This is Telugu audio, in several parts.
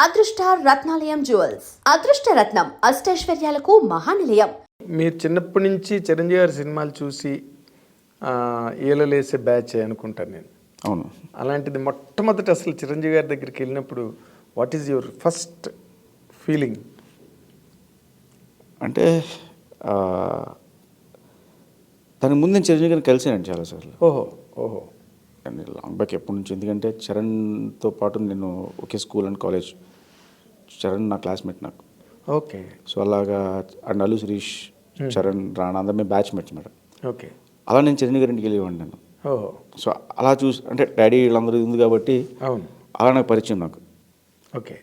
అదృష్ట రత్నాలయం జ్యువెల్స్ అదృష్ట రత్నం అష్టైశ్వర్యాలకు మహానిలయం. మీరు చిన్నప్పటి నుంచి చిరంజీవి గారి సినిమాలు చూసి ఏలలేసే బ్యాచ్ అనుకుంటాను నేను. అవును. అలాంటిది మొట్టమొదటి అసలు చిరంజీవి గారి దగ్గరికి వెళ్ళినప్పుడు what is your first feeling? అంటే దానికి ముందు నేను చిరంజీవి గారిని కలిసానండి చాలాసార్లు. ఓహో ఓహో. అండ్ లాంగ్ బ్యాక్ ఎప్పటి నుంచి, ఎందుకంటే చరణ్తో పాటు నేను ఒకే స్కూల్ అండ్ కాలేజ్. చరణ్ నా క్లాస్మేట్ నాకు. ఓకే. సో అలాగా అండ్ అల్లు శిరీష్, చరణ్, రాణా అందరూ మేము బ్యాచ్ మేట్స్ మేడం. ఓకే. అలా నేను చిరంజీవి గారి ఇంటికి వెళ్ళేవాడిని నేను. ఓహో. సో అలా చూసి, అంటే డాడీ వీళ్ళందరూ ఉంది కాబట్టి అవును, అలా నాకు పరిచయం నాకు. ఓకే.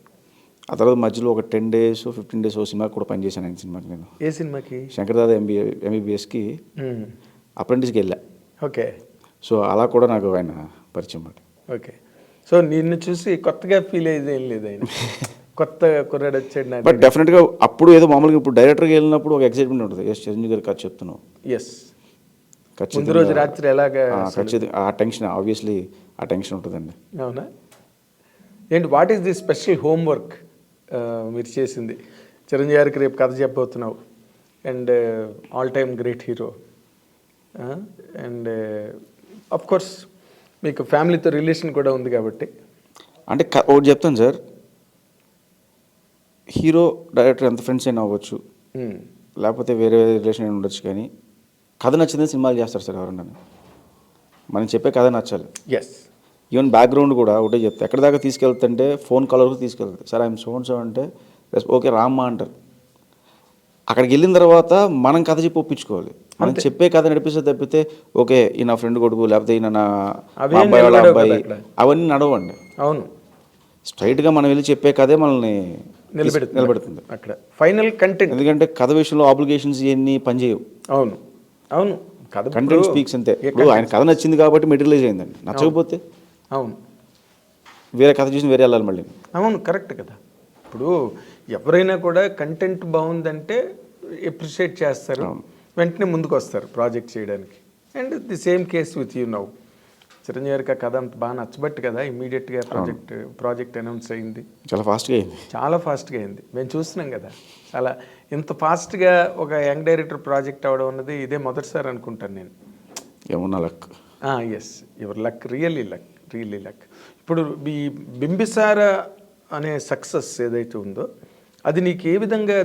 ఆ తర్వాత మధ్యలో ఒక 10 days 15 days ఓ సినిమాకి కూడా పనిచేశాను. ఆయన సినిమాకి నేను ఏ సినిమాకి? శంకర్దాదా ఎంబీబీఎస్కి అప్రెంటిస్కి వెళ్ళా. ఓకే. సో అలా కూడా నాకు ఆయన పరిచయం అన్నమాట. ఓకే. సో నిన్ను చూసి కొత్తగా ఫీల్ అయ్యేది ఏం లేదు ఆయన? కొత్త కుర్రాడు వచ్చాడు. బట్ డెఫినెట్గా అప్పుడు ఏదో మామూలుగా ఇప్పుడు డైరెక్టర్గా వెళ్ళినప్పుడు ఒక ఎక్సైట్మెంట్ ఉంటుంది. ఎస్ చిరంజీవి గారు కథ చెప్తున్నావు. ఎస్. ముందు రోజు రాత్రి ఎలాగా? ఖచ్చితంగా ఆ టెన్షన్, ఆబ్వియస్లీ ఆ టెన్షన్ ఉంటుందండి. అవునా? ఏంటి what is the special homework మీరు చేసింది? చిరంజీవి గారికి రేపు కథ చెప్పబోతున్నావు and all time great hero and of course మీకు ఫ్యామిలీతో రిలేషన్ కూడా ఉంది కాబట్టి. అంటే ఒకటి చెప్తాను సార్, హీరో డైరెక్టర్ ఎంత ఫ్రెండ్స్ అయినా అవ్వచ్చు, లేకపోతే వేరే వేరే రిలేషన్ అయినా ఉండొచ్చు, కానీ కథ నచ్చిందని సినిమాలు చేస్తారు సార్ ఎవరన్నా. మనం చెప్పే కథ నచ్చాలి. ఎస్. ఈవెన్ బ్యాక్గ్రౌండ్ కూడా ఒకటే చెప్తా. ఎక్కడి దాకా తీసుకెళ్తుంటే ఫోన్ కాల్ వరకు తీసుకెళ్తారు. సార్ ఐఎమ్ సో అంటే ఓకే రామ్మా అంటారు. అక్కడికి వెళ్ళిన తర్వాత మనం కథ చెప్పి ఒప్పించుకోవాలి. మనం చెప్పే కథ నడిపిస్తే తప్పితే ఓకే ఈ నా ఫ్రెండ్ కొడుకు, లేకపోతే ఈయన నా అబ్బాయి వాళ్ళ అబ్బాయి, అవన్నీ నడవండి. అవును. స్ట్రైట్గా మనం వెళ్ళి చెప్పే కథే మనల్ని నిలబెడుతుంది అక్కడ ఫైనల్ కంటెంట్. ఎందుకంటే కథ విషయంలో ఆబ్లిగేషన్స్ ఇవన్నీ పనిచేయవు. అవును అవును. కథ కంటెంట్ స్పీక్స్ అంతే. ఇప్పుడు ఆయన కథ నచ్చింది కాబట్టి మెటీరియలైజ్ అయిందండి. నచ్చకపోతే అవును వేరే కథ చూసి వేరే వెళ్ళాలి మళ్ళీ. అవును, కరెక్ట్ కదా. ఇప్పుడు ఎవరైనా కూడా కంటెంట్ బాగుందంటే ఎప్రిషియేట్ చేస్తారు, వెంటనే ముందుకు వస్తారు ప్రాజెక్ట్ చేయడానికి. And the same case with you now. Chiranjeevi గారికి ఆ కథ అంత బాగా నచ్చబట్టి కదా ఇమీడియట్గా ప్రాజెక్ట్ అనౌన్స్ అయింది. చాలా ఫాస్ట్గా అయింది. చాలా ఫాస్ట్గా అయింది. మేము చూస్తున్నాం కదా. చాలా ఇంత ఫాస్ట్గా ఒక యంగ్ డైరెక్టర్ ప్రాజెక్ట్ అవ్వడం అన్నది ఇదే మొదటిసారి అనుకుంటాను నేను. ఏమన్నా luck. Yes, your luck, really luck. ఇప్పుడు ఈ బింబిసార అనే సక్సెస్ ఏదైతే ఉందో అది నీకు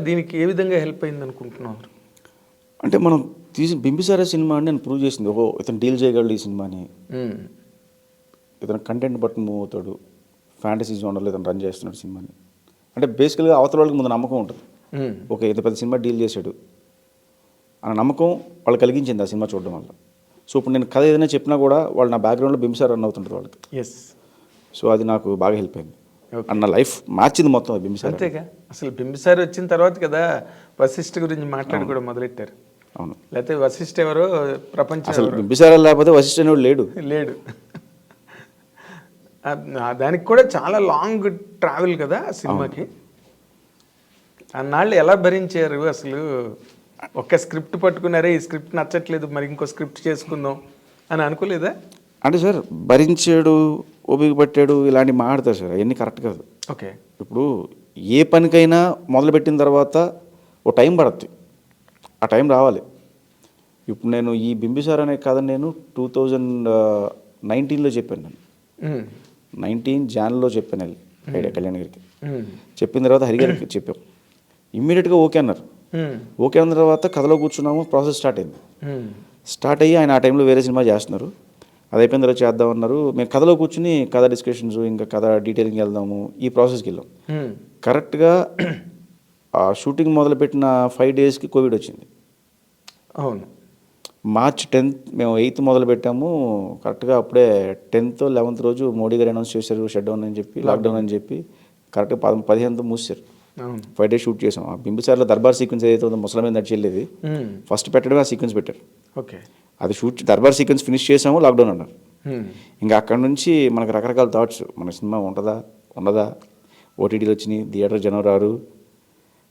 దీనికి ఏ విధంగా హెల్ప్ అయింది అనుకుంటున్నారు? అంటే మనం తీసిన బింబిసార సినిమా అని నేను ప్రూవ్ చేసింది. ఓహో ఇతను డీల్ చేయగలడు ఈ సినిమాని, ఇతను కంటెంట్ బట్టి మూవ్ అవుతాడు, ఫ్యాంటసీ జోనర్లో ఇతను రన్ చేస్తున్నాడు సినిమాని. అంటే బేసికల్గా అవతల వాళ్ళకి ముందు నమ్మకం ఉంటుంది. ఓకే ఇంత పెద్ద సినిమా డీల్ చేశాడు అన్న నమ్మకం వాళ్ళు కలిగించింది ఆ సినిమా చూడడం వల్ల. సో ఇప్పుడు నేను కథ ఏదైనా చెప్పినా కూడా వాళ్ళు నా బ్యాక్గ్రౌండ్లో బింబిసార రన్ అవుతుంటుంది వాళ్ళకి. ఎస్. సో అది నాకు బాగా హెల్ప్ అయింది. అన్న లైఫ్ మార్చింది మొత్తం బింబిసార. అంతేగా. అసలు బింబిసార వచ్చిన తర్వాత కదా వశిష్ఠ గురించి మాట్లాడి కూడా మొదలెట్టారు. అవును. లేకపోతే వశిష్ఠ ఎవరో ప్రపంచం అసలు బింబిసార లేకపోతే వశిష్ఠ అనేవాడు లేడు. దానికి కూడా చాలా లాంగ్ ట్రావెల్ కదా ఆ సినిమాకి. అన్నాళ్ళు ఎలా భరించారు అసలు? ఒక్క స్క్రిప్ట్ పట్టుకున్నారే, ఈ స్క్రిప్ట్ నచ్చట్లేదు మరి ఇంకో స్క్రిప్ట్ చేసుకుందాం అని అనుకోలేదా? అంటే సార్ భరించాడు, ఓపిక పట్టాడు, ఇలాంటివి మాట్లాడతారు సార్. అవన్నీ కరెక్ట్ కాదు. ఓకే. ఇప్పుడు ఏ పనికైనా మొదలుపెట్టిన తర్వాత ఓ టైం పడుతుంది. ఆ టైం రావాలి. ఇప్పుడు నేను ఈ బింబిసార అనే కథ నేను 2019లో చెప్పాను. నేను 19 January చెప్పాను ఐడియా కళ్యాణ్ గారికి. చెప్పిన తర్వాత హరి గారికి చెప్పాం. ఇమ్మీడియట్గా ఓకే అన్నారు. ఓకే అన్న తర్వాత కథలో కూర్చున్నాము, ప్రాసెస్ స్టార్ట్ అయ్యి ఆయన ఆ టైంలో వేరే సినిమా చేస్తున్నారు. అది అయిపోయిన తర్వాత చేద్దామన్నారు. మేము కథలో కూర్చుని కథ డిస్కషన్స్, ఇంకా కథ డీటెయిలింగ్ వెళ్దాము, ఈ ప్రాసెస్కి వెళ్ళాం. కరెక్ట్గా ఆ షూటింగ్ మొదలుపెట్టిన 5 daysకి కోవిడ్ వచ్చింది. అవును. March 10th మేము 8th మొదలు పెట్టాము. కరెక్ట్గా అప్పుడే 10th 11th రోజు మోడీ గారు అనౌన్స్ చేశారు షట్ డౌన్ అని చెప్పి, లాక్డౌన్ అని చెప్పి. కరెక్ట్గా 15th మూసారు. 5 days షూట్ చేసాం. ఆ బింబిసార్లో దర్బార్ సీక్వెన్స్ ఏదైతే ఉందో ముసలి మీద నడిచి వెళ్ళేది, ఫస్ట్ పెట్టడమే ఆ సీక్వెన్స్ పెట్టారు. ఓకే. అది షూట్ దర్బార్ సీక్వెన్స్ ఫినిష్ చేసాము, లాక్డౌన్ అన్నారు. ఇంకా అక్కడ నుంచి మనకు రకరకాల థాట్స్, మన సినిమా ఉండదా ఓటీటీలు వచ్చినాయి, థియేటర్ జనం రారు,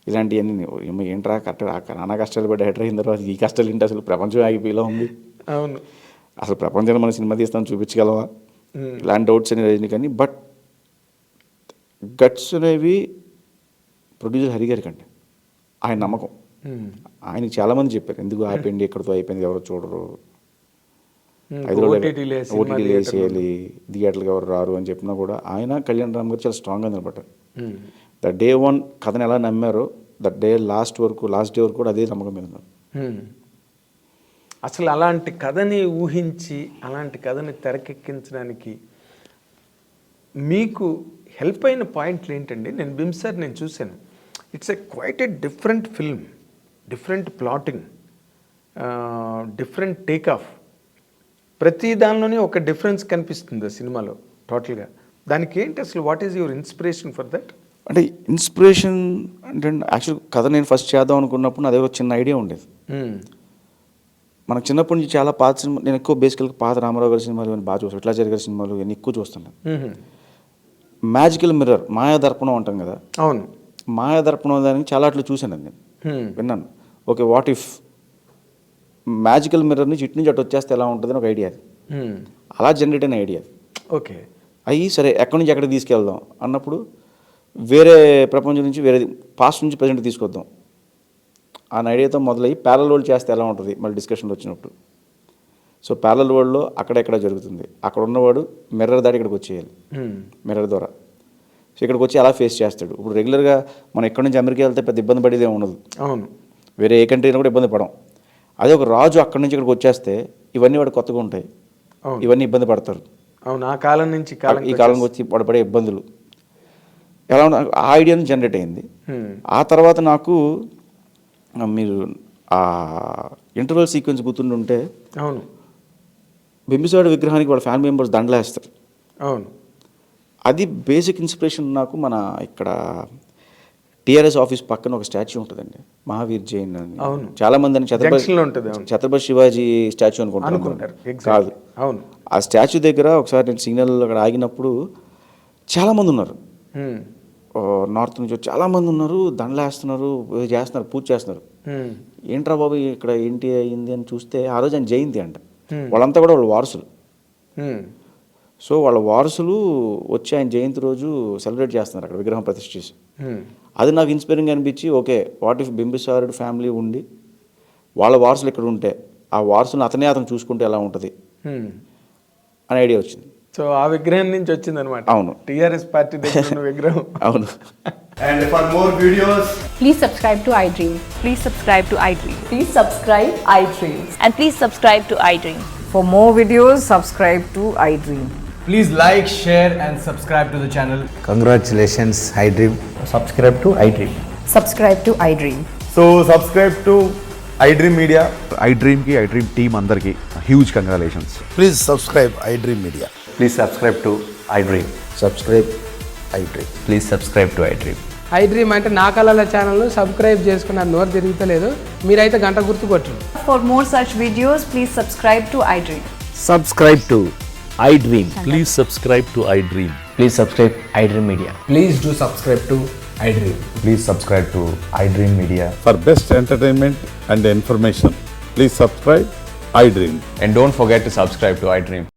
ఇలాంటివన్నీ ఏంట్రా కరెక్ట్ నానా కష్టాలు పడి డైరెక్టర్ అయిన తర్వాత ఈ కష్టాలు ఏంటి, అసలు ప్రపంచం ఆగిపోయేలా ఉంది, అవును అసలు ప్రపంచంలో మన సినిమా తీస్తాం చూపించగలవా, ఇలాంటి డౌట్స్ అని రజనీ. కానీ బట్ గట్స్ అనేవి ప్రొడ్యూసర్ హరి గారి కంటే ఆయన నమ్మకం. ఆయనకి చాలామంది చెప్పారు ఎందుకు ఆపేయండి, ఎక్కడితో అయిపోయింది, ఎవరు చూడరు, 5 రోజులు ఓటీటీలు వేసేయాలి, థియేటర్లకు ఎవరు రారు అని చెప్పినా కూడా ఆయన కళ్యాణ్ రామ్ గారు చాలా స్ట్రాంగ్గా నిలబడ్డారు. ద డే 1 కథను ఎలా నమ్మారో దట్ డే లాస్ట్ డే వరకు కూడా అదే నమ్మకం మీద ఉన్నారు. అసలు అలాంటి కథని ఊహించి అలాంటి కథని తెరకెక్కించడానికి మీకు హెల్ప్ అయిన పాయింట్లు ఏంటండి? నేను బింసార్ నేను చూశాను. It's quite a different film, different plotting, different take off. ప్రతి దానిలోనే ఒక డిఫరెన్స్ కనిపిస్తుంది ఆ సినిమాలో టోటల్గా. దానికి ఏంటి అసలు? What is your inspiration for that? అంటే ఇన్స్పిరేషన్ అంటే యాక్చువల్ కథ నేను ఫస్ట్ చేద్దాం అనుకున్నప్పుడు నాది ఒక చిన్న ఐడియా ఉండేది. మనకు చిన్నప్పటి నుంచి చాలా పాత సినిమా, నేను ఎక్కువ బేసికల్గా పాత రామారావు గారి సినిమాలు అని బాగా చూస్తాను, విట్లాచారి గారి సినిమాలు ఇవన్నీ ఎక్కువ చూస్తాను. మ్యాజికల్ మిర్రర్, మాయాదర్పణం అంటాం కదా. అవును, మాయాదర్పణం దానికి చాలా అట్లు చూశాను నేను, విన్నాను. Okay, what if magical mirror నుంచి ఇటు నుంచి అటు వచ్చేస్తే ఎలా ఉంటుంది అని ఒక ఐడియా. అది అలా జనరేట్ అయిన ఐడియా. ఓకే, అయ్యి సరే ఎక్కడి నుంచి ఎక్కడికి తీసుకెళ్దాం అన్నప్పుడు వేరే ప్రపంచం నుంచి వేరే పాస్ట్ నుంచి ప్రజెంట్ తీసుకొద్దాం ఆ ఐడియాతో మొదలయ్యి ప్యారల్ వరల్డ్ చేస్తే ఎలా ఉంటుంది మళ్ళీ డిస్కషన్లో వచ్చినప్పుడు. సో ప్యారల్ వరల్డ్లో అక్కడెక్కడ జరుగుతుంది, అక్కడ ఉన్నవాడు మిర్రర్ దాటి ఇక్కడికి వచ్చేయాలి, మిర్రర్ ద్వారా. సో ఇక్కడికి వచ్చి ఎలా ఫేస్ చేస్తాడు. ఇప్పుడు రెగ్యులర్గా మనం ఎక్కడి నుంచి అమెరికా వెళ్తే పెద్ద ఇబ్బంది పడేదే ఉండదు. అవును, వేరే ఏ కంట్రీలో కూడా ఇబ్బంది పడం. అదే ఒక రాజు అక్కడి నుంచి ఇక్కడికి వచ్చేస్తే ఇవన్నీ వాడు కొత్తగా ఉంటాయి, ఇవన్నీ ఇబ్బంది పడతారు. అవును, ఆ కాలం నుంచి ఈ కాలంకి వచ్చి పడే ఇబ్బందులు ఎలా ఆ ఐడియాని జనరేట్ అయింది. ఆ తర్వాత నాకు మీరు ఆ ఇంటర్వల్ సీక్వెన్స్ గుర్తుండుంటే, అవును, బింబిసారుడు విగ్రహానికి వాళ్ళ ఫ్యామిలీ మెంబర్స్ దండలేస్తారు. అవును, అది బేసిక్ ఇన్స్పిరేషన్ నాకు. మన ఇక్కడ టీఆర్ఎస్ ఆఫీస్ పక్కన ఒక స్టాచ్యూ ఉంటుందండి, మహావీర్ జైన్ అని. అవును, చాలా మంది అని ఛత్రపతి శివాజీ స్టాచ్యూ అనుకుంటారు, కాదు. అవును, ఆ స్టాచ్యూ దగ్గర ఒకసారి నేను సిగ్నల్ అక్కడ ఆగినప్పుడు చాలామంది ఉన్నారు, నార్త్ నుంచి చాలామంది ఉన్నారు, దండలేస్తున్నారు, చేస్తున్నారు, పూజ చేస్తున్నారు. ఏంట్రా బాబు ఇక్కడ ఏంటి అయింది అని చూస్తే ఆ రోజు ఆయన జయంతి అంట. వాళ్ళంతా కూడా వాళ్ళ వారసులు. సో వాళ్ళ వారసులు వచ్చి ఆయన జయంతి రోజు సెలబ్రేట్ చేస్తున్నారు అక్కడ విగ్రహం ప్రతిష్ఠ చేసి. అది నాకు ఇన్స్పైరింగ్ అనిపించి, ఓకే వాట్ ఇఫ్ బింబిసారుడు ఫ్యామిలీ ఉండి వాళ్ళ వారసులు ఇక్కడ ఉంటే ఆ వారసులను అతను చూసుకుంటే ఎలా ఉంటుంది అని ఐడియా వచ్చింది. సో ఆ విగ్రహం నుంచి వచ్చింది అనమాట. అవును, టీఆర్ఎస్ పార్టీ దగ్గర ఉన్న విగ్రహం. అవును. And for more videos, please subscribe to iDream. Please subscribe to iDream. Please subscribe iDream. And please subscribe to iDream. For more videos, subscribe to iDream. please like, share and subscribe to the channel. Congratulations, iDream. Subscribe to iDream. Subscribe to iDream. So subscribe to iDream Media. iDream ki iDream team andarki huge congratulations. Please subscribe iDream Media. Please subscribe to iDream. Subscribe iDream. Please subscribe to iDream. iDream అంటే నా కళల ఛానల్ను సబ్స్క్రైబ్ చేసుకున్న నోరు తిరుగుతలేదు, మీరైతే గంట గుర్తు కొట్టండి. For more such videos, please subscribe to iDream. Subscribe to iDream. Please subscribe to iDream. Please subscribe iDream Media. Please do subscribe to iDream. Please subscribe to iDream Media. For best entertainment and information, please subscribe iDream. And don't forget to subscribe to iDream.